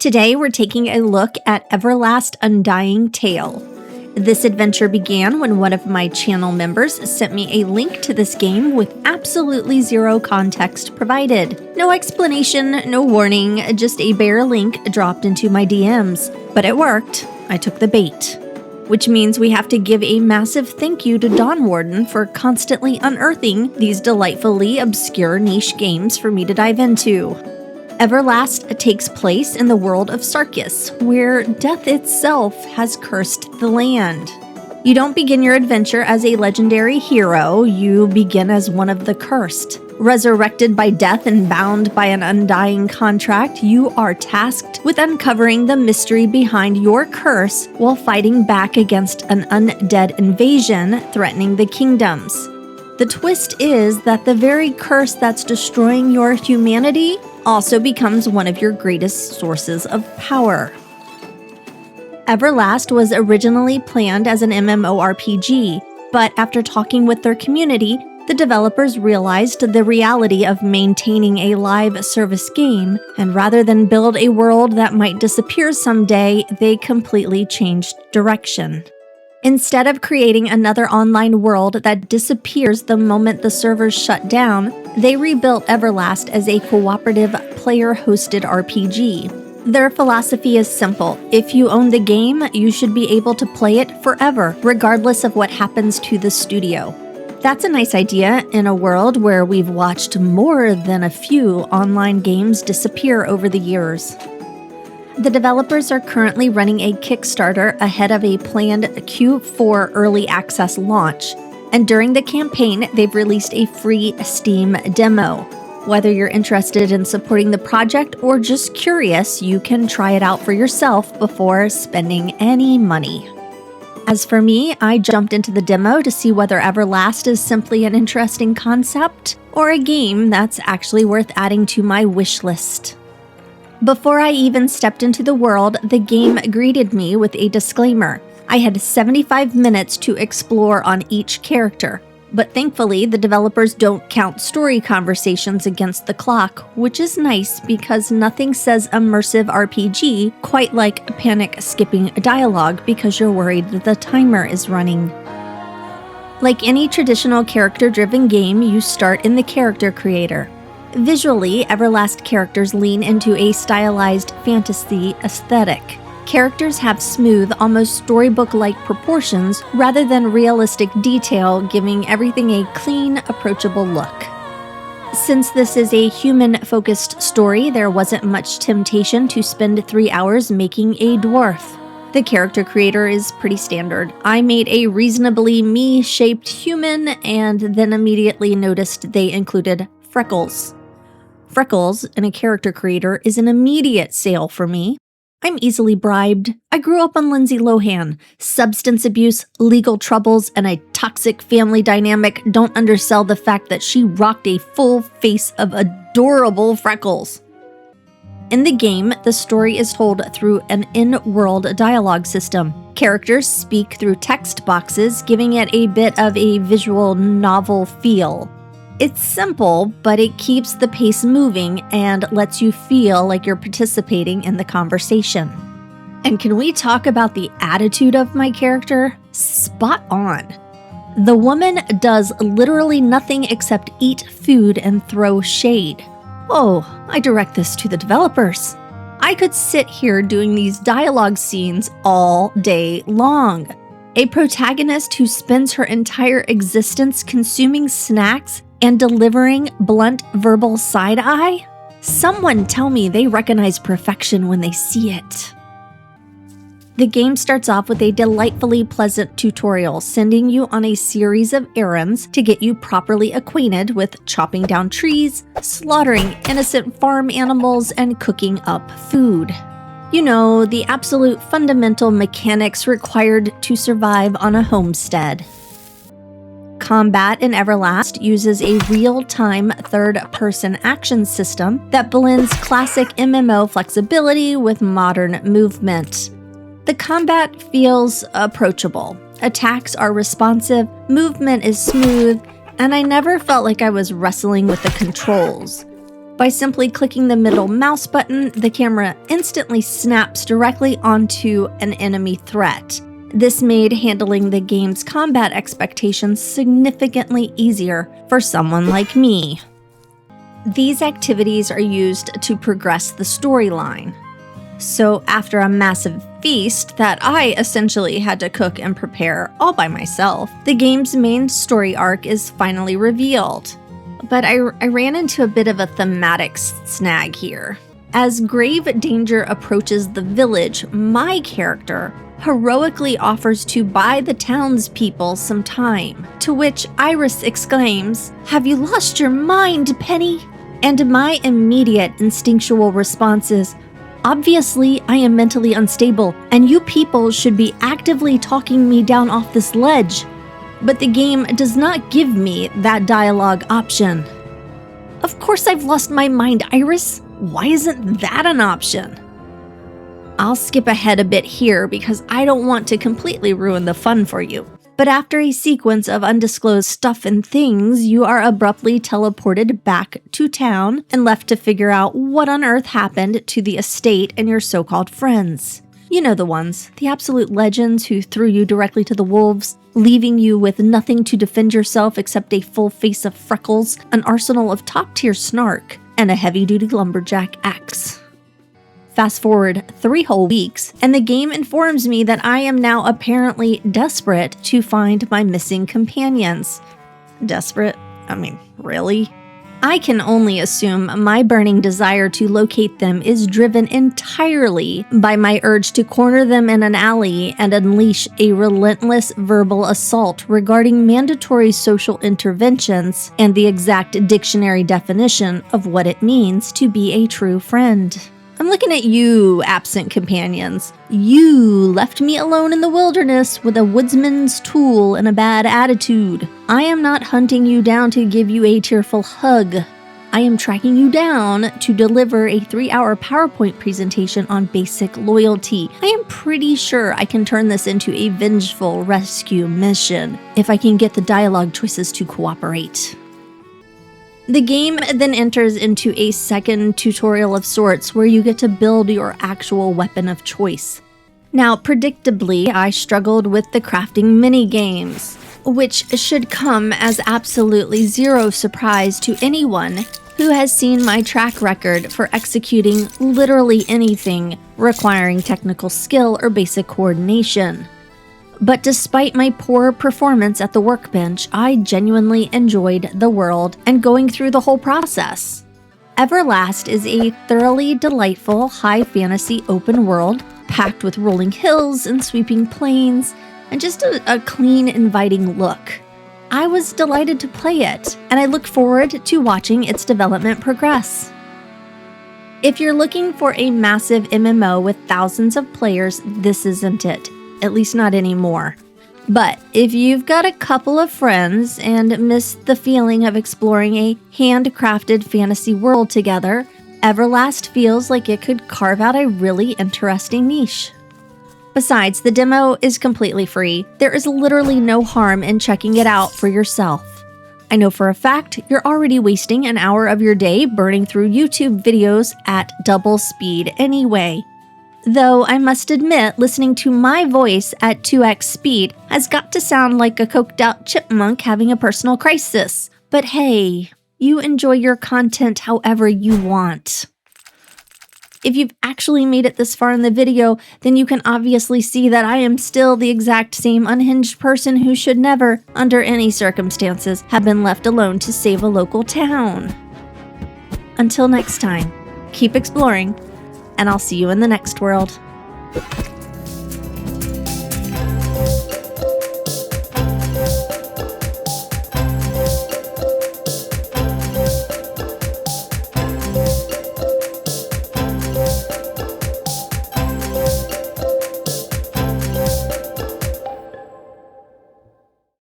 Today we're taking a look at Everlast Undying Tale. This adventure began when one of my channel members sent me a link to this game with absolutely zero context provided. No explanation, no warning, just a bare link dropped into my DMs. But it worked. I took the bait. Which means we have to give a massive thank you to Dawn Warden for constantly unearthing these delightfully obscure niche games for me to dive into. Everlast takes place in the world of Sarkis, where death itself has cursed the land. You don't begin your adventure as a legendary hero, you begin as one of the cursed. Resurrected by death and bound by an undying contract, you are tasked with uncovering the mystery behind your curse while fighting back against an undead invasion threatening the kingdoms. The twist is that the very curse that's destroying your humanity also becomes one of your greatest sources of power. Everlast was originally planned as an MMORPG, but after talking with their community, the developers realized the reality of maintaining a live service game, and rather than build a world that might disappear someday, they completely changed direction. Instead of creating another online world that disappears the moment the servers shut down, they rebuilt Everlast as a cooperative, player-hosted RPG. Their philosophy is simple. If you own the game, you should be able to play it forever, regardless of what happens to the studio. That's a nice idea in a world where we've watched more than a few online games disappear over the years. The developers are currently running a Kickstarter ahead of a planned Q4 early access launch, and during the campaign, they've released a free Steam demo. Whether you're interested in supporting the project or just curious, you can try it out for yourself before spending any money. As for me, I jumped into the demo to see whether Everlast is simply an interesting concept or a game that's actually worth adding to my wish list. Before I even stepped into the world, the game greeted me with a disclaimer. I had 75 minutes to explore on each character, but thankfully the developers don't count story conversations against the clock, which is nice because nothing says immersive RPG quite like panic skipping dialogue because you're worried that the timer is running. Like any traditional character-driven game, you start in the character creator. Visually, Everlast characters lean into a stylized fantasy aesthetic. Characters have smooth, almost storybook-like proportions rather than realistic detail, giving everything a clean, approachable look. Since this is a human-focused story, there wasn't much temptation to spend 3 hours making a dwarf. The character creator is pretty standard. I made a reasonably me-shaped human and then immediately noticed they included freckles. Freckles in a character creator is an immediate sale for me. I'm easily bribed. I grew up on Lindsay Lohan. Substance abuse, legal troubles, and a toxic family dynamic don't undersell the fact that she rocked a full face of adorable freckles. In the game, the story is told through an in-world dialogue system. Characters speak through text boxes, giving it a bit of a visual novel feel. It's simple, but it keeps the pace moving and lets you feel like you're participating in the conversation. And can we talk about the attitude of my character? Spot on. The woman does literally nothing except eat food and throw shade. Oh, I direct this to the developers. I could sit here doing these dialogue scenes all day long. A protagonist who spends her entire existence consuming snacks and delivering blunt verbal side-eye? Someone tell me they recognize perfection when they see it. The game starts off with a delightfully pleasant tutorial, sending you on a series of errands to get you properly acquainted with chopping down trees, slaughtering innocent farm animals, and cooking up food. You know, the absolute fundamental mechanics required to survive on a homestead. Combat in Everlast uses a real-time third-person action system that blends classic MMO flexibility with modern movement. The combat feels approachable. Attacks are responsive, movement is smooth, and I never felt like I was wrestling with the controls. By simply clicking the middle mouse button, the camera instantly snaps directly onto an enemy threat. This made handling the game's combat expectations significantly easier for someone like me. These activities are used to progress the storyline. So after a massive feast that I essentially had to cook and prepare all by myself, the game's main story arc is finally revealed. But I ran into a bit of a thematic snag here. As grave danger approaches the village, my character heroically offers to buy the townspeople some time, to which Iris exclaims, "Have you lost your mind, Penny?" And my immediate instinctual response is, "Obviously, I am mentally unstable, and you people should be actively talking me down off this ledge." But the game does not give me that dialogue option. Of course I've lost my mind, Iris. Why isn't that an option? I'll skip ahead a bit here because I don't want to completely ruin the fun for you. But after a sequence of undisclosed stuff and things, you are abruptly teleported back to town and left to figure out what on earth happened to the estate and your so-called friends. You know the ones, the absolute legends who threw you directly to the wolves, leaving you with nothing to defend yourself except a full face of freckles, an arsenal of top-tier snark, and a heavy-duty lumberjack axe. Fast forward 3 whole weeks, and the game informs me that I am now apparently desperate to find my missing companions. Desperate? I mean, really? I can only assume my burning desire to locate them is driven entirely by my urge to corner them in an alley and unleash a relentless verbal assault regarding mandatory social interventions and the exact dictionary definition of what it means to be a true friend. I'm looking at you, absent companions. You left me alone in the wilderness with a woodsman's tool and a bad attitude. I am not hunting you down to give you a tearful hug. I am tracking you down to deliver a 3-hour PowerPoint presentation on basic loyalty. I am pretty sure I can turn this into a vengeful rescue mission if I can get the dialogue choices to cooperate. The game then enters into a second tutorial of sorts where you get to build your actual weapon of choice. Now, predictably, I struggled with the crafting mini-games, which should come as absolutely zero surprise to anyone who has seen my track record for executing literally anything requiring technical skill or basic coordination. But despite my poor performance at the workbench, I genuinely enjoyed the world and going through the whole process. Everlast is a thoroughly delightful high fantasy open world, packed with rolling hills and sweeping plains, and just a clean, inviting look. I was delighted to play it, and I look forward to watching its development progress. If you're looking for a massive MMO with thousands of players, this isn't it. At least not anymore. But if you've got a couple of friends and miss the feeling of exploring a handcrafted fantasy world together, Everlast feels like it could carve out a really interesting niche. Besides, the demo is completely free. There is literally no harm in checking it out for yourself. I know for a fact you're already wasting an hour of your day burning through YouTube videos at double speed anyway. Though I must admit, listening to my voice at 2x speed has got to sound like a coked-out chipmunk having a personal crisis. But hey, you enjoy your content however you want. If you've actually made it this far in the video, then you can obviously see that I am still the exact same unhinged person who should never, under any circumstances, have been left alone to save a local town. Until next time, keep exploring, and I'll see you in the next world.